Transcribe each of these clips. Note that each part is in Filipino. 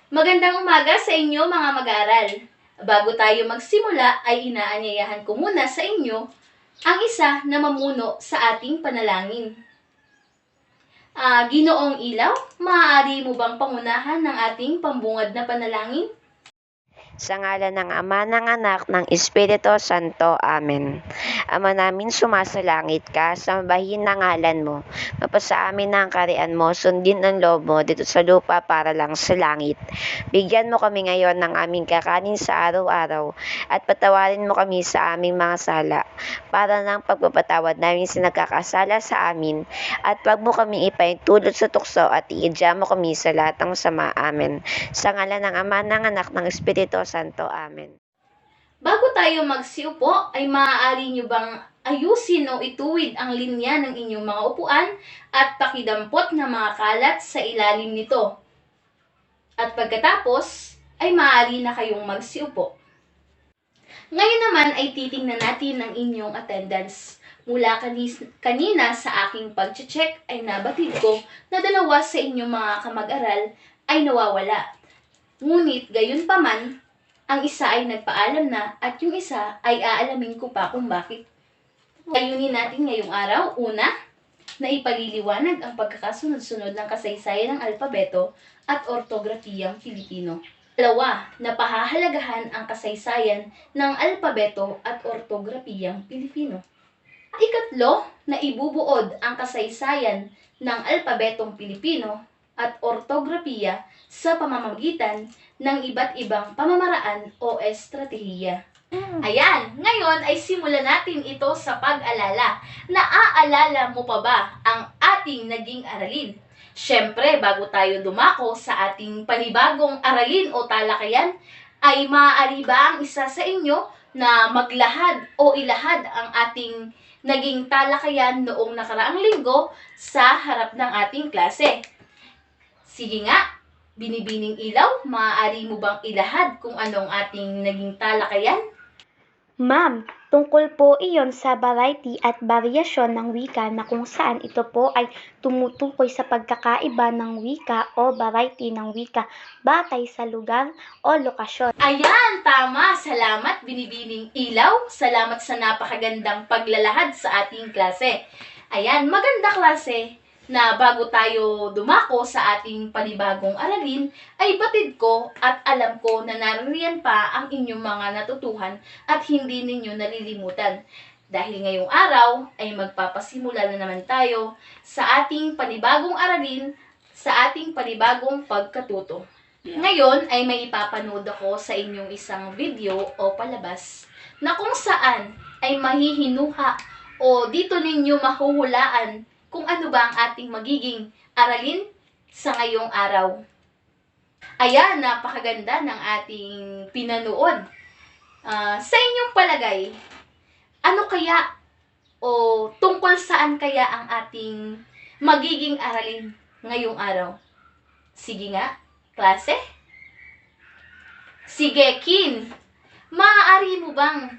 Magandang umaga sa inyo mga mag-aaral. Bago tayo magsimula ay inaanyayahan ko muna sa inyo ang isa na mamuno sa ating panalangin. Ginoong Ilaw, maaari mo bang pangunahan ng ating pambungad na panalangin? Sa ngalan ng Ama, ng Anak, ng Espiritu Santo. Amen. Ama namin, sumasalangit ka, sambahin ang ngalan mo. Mapasa amin ang kaharian mo, sundin ang loob mo dito sa lupa para lang sa langit. Bigyan mo kami ngayon ng aming kakanin sa araw-araw at patawarin mo kami sa aming mga sala para ng pagpapatawad namin sa nagkakasala sa amin at wag mo kami ipaintulot sa tukso at iidya mo kami sa lahat ng sama. Amen. Sa ngalan ng Ama, ng Anak, ng Espiritu Santo. Amen. Bago tayo magsiupo, ay maaari nyo bang ayusin o ituwid ang linya ng inyong mga upuan at pakidampot na mga kalat sa ilalim nito. At pagkatapos, ay maaari na kayong magsiupo. Ngayon naman ay titingnan natin ang inyong attendance. Mula kanina sa aking pag-check ay nabatid ko na 2 sa inyong mga kamag-aral ay nawawala. Ngunit gayon pa man, ang isa ay nagpaalam na at yung isa ay aalamin ko pa kung bakit. Layunin natin ngayong araw, una, na ipaliliwanag ang pagkakasunod-sunod ng kasaysayan ng alpabeto at ortografiyang Pilipino. 2, na pahahalagahan ang kasaysayan ng alpabeto at ortografiyang Pilipino. 3, na ibubuod ang kasaysayan ng alpabetong Pilipino at ortografiya sa pamamagitan ng iba't ibang pamamaraan o estratehiya. Ayan, ngayon ay simulan natin ito sa pag-alala. Naaalala mo pa ba ang ating naging aralin? Siyempre, bago tayo dumako sa ating panibagong aralin o talakayan, ay maaari ba ang isa sa inyo na maglahad o ilahad ang ating naging talakayan noong nakaraang linggo sa harap ng ating klase? Sige nga, Binibining Ilaw, maaari mo bang ilahad kung anong ating naging talakayan? Ma'am, tungkol po iyon sa variety at variasyon ng wika na kung saan ito po ay tumutukoy sa pagkakaiba ng wika o variety ng wika batay sa lugar o lokasyon. Ayan, tama. Salamat, Binibining Ilaw. Salamat sa napakagandang paglalahad sa ating klase. Ayan, maganda klase na bago tayo dumako sa ating panibagong aralin, ay batid ko at alam ko na naririyan pa ang inyong mga natutuhan at hindi ninyo nalilimutan. Dahil ngayong araw ay magpapasimula na naman tayo sa ating panibagong aralin, sa ating panibagong pagkatuto. Ngayon ay may ipapanood ako sa inyong isang video o palabas na kung saan ay mahihinuha o dito ninyo mahuhulaan kung ano ba ang ating magiging aralin sa ngayong araw. Ayan, napakaganda ng ating pinanood. Sa inyong palagay, ano kaya o tungkol saan kaya ang ating magiging aralin ngayong araw? Sige nga, klase? Sige, Kin. Maaari mo bang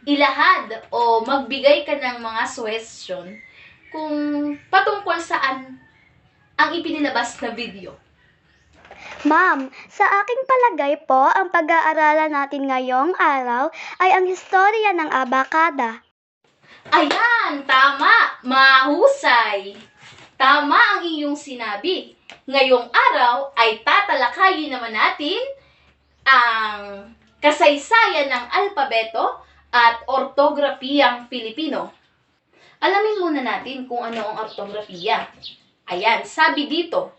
ilahad o magbigay ka ng mga suggestion kung patungkol saan ang ipinilabas na video? Ma'am, sa aking palagay po, ang pag-aaralan natin ngayong araw ay ang historya ng abakada. Ayan, tama, mahusay. Tama ang iyong sinabi. Ngayong araw ay tatalakayin naman natin ang kasaysayan ng alpabeto at ortografiyang Pilipino. Alamin muna natin kung ano ang ortografiya. Ayan, sabi dito,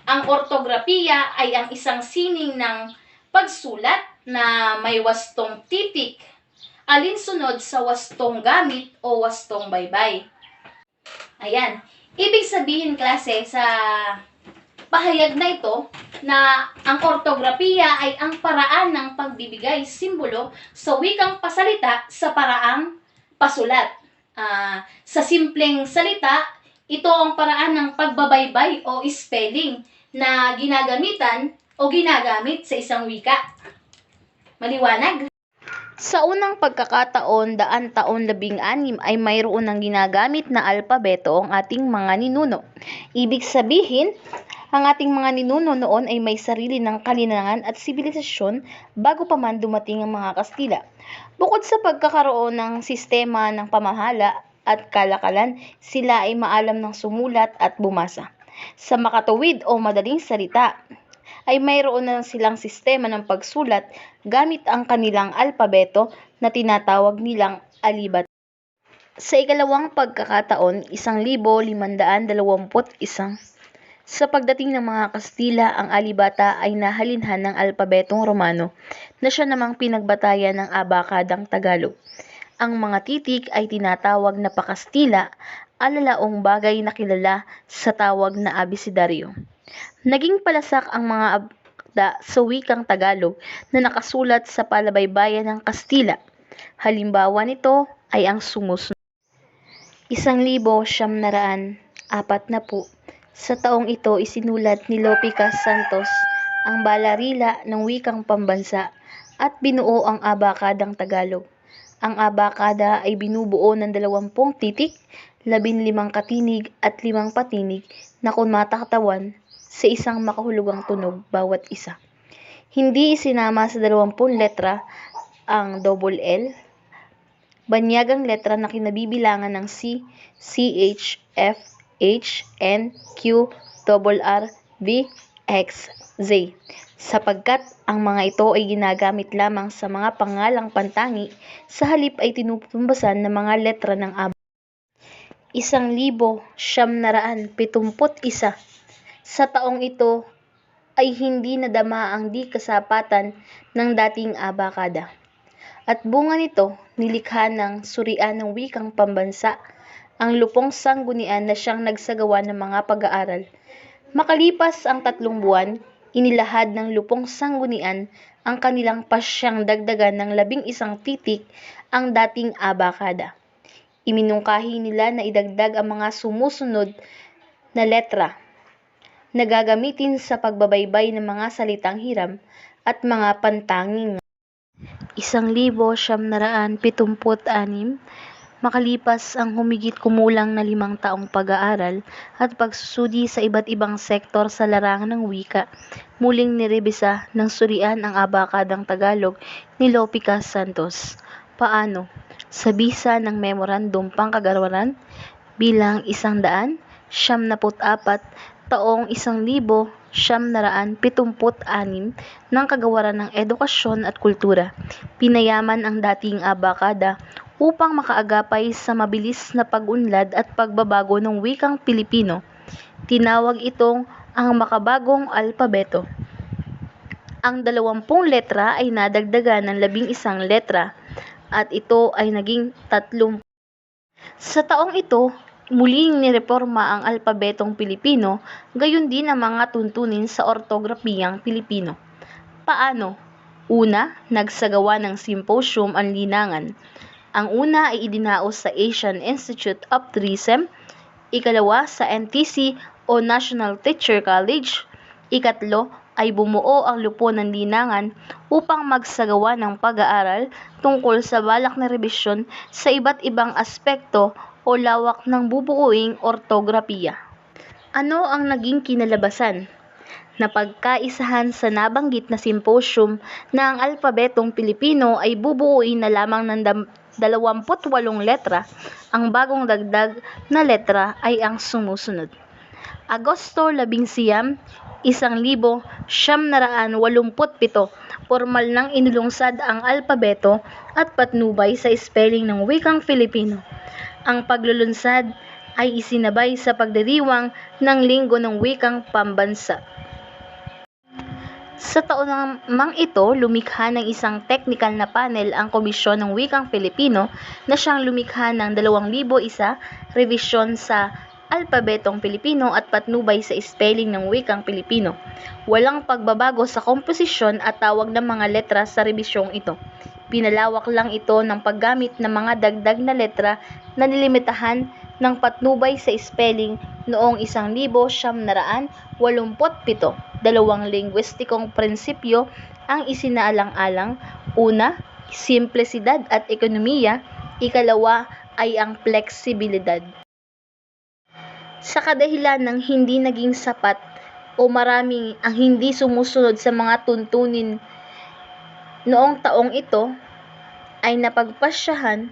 ang ortografiya ay ang isang sining ng pagsulat na may wastong titik, alinsunod sa wastong gamit o wastong baybay. Ayan, ibig sabihin klase sa pahayag na ito na ang ortografiya ay ang paraan ng pagbibigay simbolo sa wikang pasalita sa paraang pasulat. Sa simpleng salita, ito ang paraan ng pagbabaybay o spelling na ginagamitan o ginagamit sa isang wika. Maliwanag? Sa unang pagkakataon, daan taon 16 ay mayroon ng ginagamit na alpabeto ang ating mga ninuno. Ibig sabihin, Ang ating mga ninuno noon ay may sarili ng kalinangan at sibilisasyon bago pa man dumating ang mga Kastila. Bukod sa pagkakaroon ng sistema ng pamahala at kalakalan, sila ay maalam ng sumulat at bumasa. Sa makatuwid o madaling salita, ay mayroon na silang sistema ng pagsulat gamit ang kanilang alpabeto na tinatawag nilang alibat. Sa ikalawang pagkakataon, 1521, sa pagdating ng mga Kastila, ang alibata ay nahalinhan ng alpabetong Romano na siya namang pinagbatayan ng abakadang Tagalog. Ang mga titik ay tinatawag na pakastila, alalaong bagay na kilala sa tawag na abecedaryo. Naging palasak ang mga akda sa wikang Tagalog na nakasulat sa palabaybayan ng Kastila. Halimbawa nito ay ang sumusunod. 1940. Sa taong ito isinulat ni Lope Santos ang Balarila ng wikang pambansa at binuo ang abakadang Tagalog. Ang abakada ay binubuo ng 20 titik, 15 katinig at 5 patinig na kumatatawan sa isang makahulugang tunog bawat isa. Hindi isinama sa 20 letra ang double L, banyagang letra na kinabibilangan ng C, CH, F, H, N, Q, R, V, X, Z, sapagkat ang mga ito ay ginagamit lamang sa mga pangalang pantangi, sa halip ay tinutumbasan ng mga letra ng abak. 1971. Sa taong ito ay hindi nadama ang di kasapatan ng dating abakada. At bunga nito, nilikha ng Surian ng Wikang Pambansa ang lupong sanggunian na siyang nagsagawa ng mga pag-aaral. Makalipas ang 3 buwan, inilahad ng lupong sanggunian ang kanilang pasyang dagdagan ng 11 titik ang dating abakada. Iminungkahi nila na idagdag ang mga sumusunod na letra na gagamitin sa pagbabaybay ng mga salitang hiram at mga pantanging. 1976. Makalipas ang humigit kumulang na 5 taong pag-aaral at pagsusudi sa iba't ibang sektor sa larangan ng wika, muling nirebisa ng Surian ang abakadang Tagalog ni Lope Santos. Paano? Sa bisa ng Memorandum Pangkagawaran bilang 174 taong 1976 ng Kagawaran ng Edukasyon at Kultura, pinayaman ang dating abakada upang makaagapay sa mabilis na pag-unlad at pagbabago ng wikang Pilipino. Tinawag itong ang makabagong alpabeto. Ang 20 letra ay nadagdagan ng 11 letra at ito ay naging 30. Sa taong ito, muling nireporma ang alpabetong Pilipino, gayon din ang mga tuntunin sa ortografiyang Pilipino. Paano? Una, nagsagawa ng symposium ang linangan. Ang una ay idinaos sa Asian Institute of Tourism, ikalawa sa NTC o National Teacher College, ikatlo ay bumuo ang lupo ng linangan upang magsagawa ng pag-aaral tungkol sa balak na rebisyon sa iba't ibang aspekto o lawak ng bubuuing ortografiya. Ano ang naging kinalabasan? Napagkaisahan sa nabanggit na symposium na ang alpabetong Pilipino ay bubuuin na lamang ng 28 letra. Ang bagong dagdag na letra ay ang sumusunod. Agosto 11, 1987, formal nang inilungsad ang alpabeto at patnubay sa spelling ng wikang Filipino. Ang paglulunsad ay isinabay sa pagdiriwang ng Linggo ng Wikang Pambansa. Sa taon namang ito, lumikha ng isang technical na panel ang Komisyon ng Wikang Filipino na siyang lumikha ng 2001 revisyon sa alpabetong Pilipino at patnubay sa spelling ng wikang Pilipino. Walang pagbabago sa komposisyon at tawag ng mga letra sa rebisyong ito. Pinalawak lang ito ng paggamit ng mga dagdag na letra na nilimitahan ng patnubay sa spelling noong 1987. Dalawang lingwistikong prinsipyo ang isinaalang-alang. Una, simplisidad at ekonomiya. Ikalawa ay ang fleksibilidad. Sa kadahilan ng hindi naging sapat o maraming ang hindi sumusunod sa mga tuntunin noong taong ito ay napagpasyahan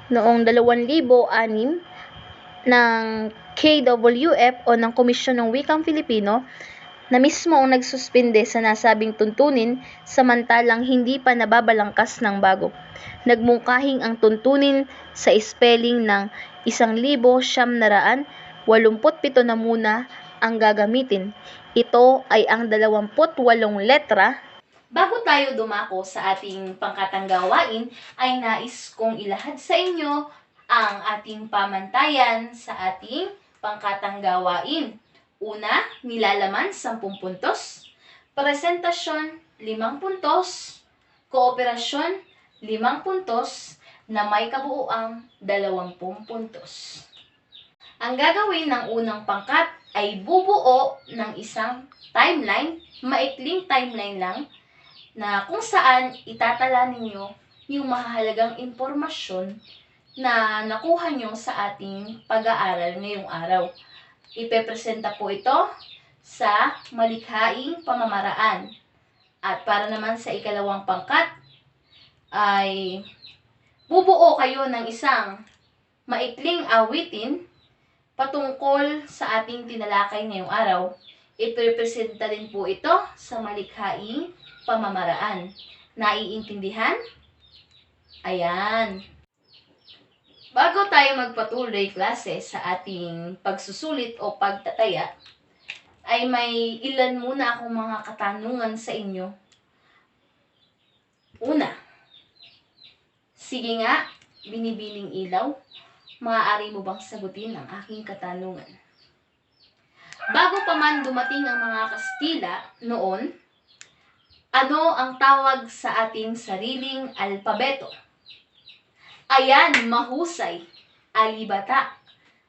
noong 2006 ng KWF o ng Komisyon ng Wikang Filipino na mismo ang nagsuspinde sa nasabing tuntunin samantalang hindi pa nababalangkas ng bago. Nagmungkahing ang tuntunin sa spelling ng 1,987 na muna ang gagamitin. Ito ay ang 28 letra. Bago tayo dumako sa ating pangkatang gawain, ay nais kong ilahad sa inyo ang ating pamantayan sa ating pangkatang gawain. Una, nilalaman 10 puntos, presentasyon 5 puntos, kooperasyon 5 puntos na may kabuuang 20 puntos. Ang gagawin ng unang pangkat ay bubuo ng isang timeline, maikling timeline lang, na kung saan itatala ninyo yung mahalagang impormasyon na nakuha nyo sa ating pag-aaral ngayong araw. Ipepresenta po ito sa malikhaing pamamaraan. At para naman sa ikalawang pangkat, ay bubuo kayo ng isang maikling awitin patungkol sa ating tinalakay ngayong araw. Ipepresenta din po ito sa malikhaing pamamaraan. Naiintindihan? Ayan. Bago tayo magpatuloy klase sa ating pagsusulit o pagtataya, ay may ilan muna akong mga katanungan sa inyo. Una, sige nga, binibining ilaw, maaari mo bang sagutin ang aking katanungan? Bago pa man dumating ang mga Kastila noon, ano ang tawag sa ating sariling alpabeto? Ayan, mahusay. Alibata.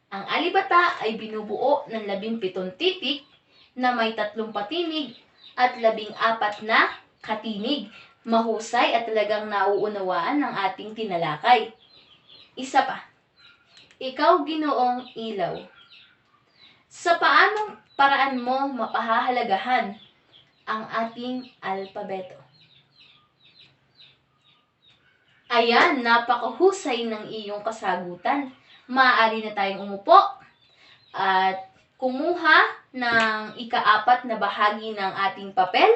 Ang alibata ay binubuo ng 17 titik na may 3 patinig at 14 na katinig. Mahusay at talagang nauunawaan ng ating tinalakay. Isa pa. Ikaw, Ginoong Ilaw, sa paanong paraan mo mapahahalagahan ang ating alpabeto? Ayan, napakahusay ng iyong kasagutan. Maaari na tayong umupo at kumuha ng ika-4 na bahagi ng ating papel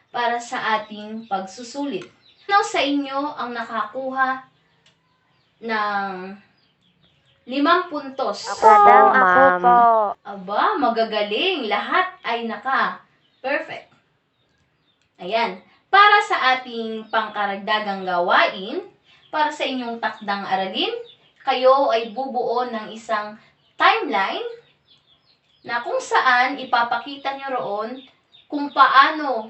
para sa ating pagsusulit. Sino sa inyo ang nakakuha ng 5 puntos? Madam, ako po. Aba, magagaling. Lahat ay perfect. Ayan. Para sa ating pangkaragdagang gawain, para sa inyong takdang aralin, kayo ay bubuo ng isang timeline na kung saan ipapakita nyo roon kung paano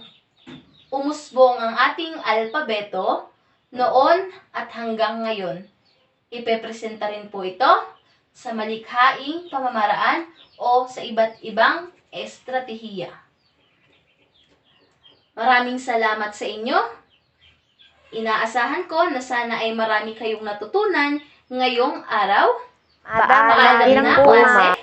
umusbong ang ating alpabeto noon at hanggang ngayon. Ipepresenta rin po ito sa malikhaing pamamaraan o sa iba't ibang estratehiya. Maraming salamat sa inyo. Inaasahan ko na sana ay marami kayong natutunan ngayong araw. Paalam Paalam din na po, klase. ma'am.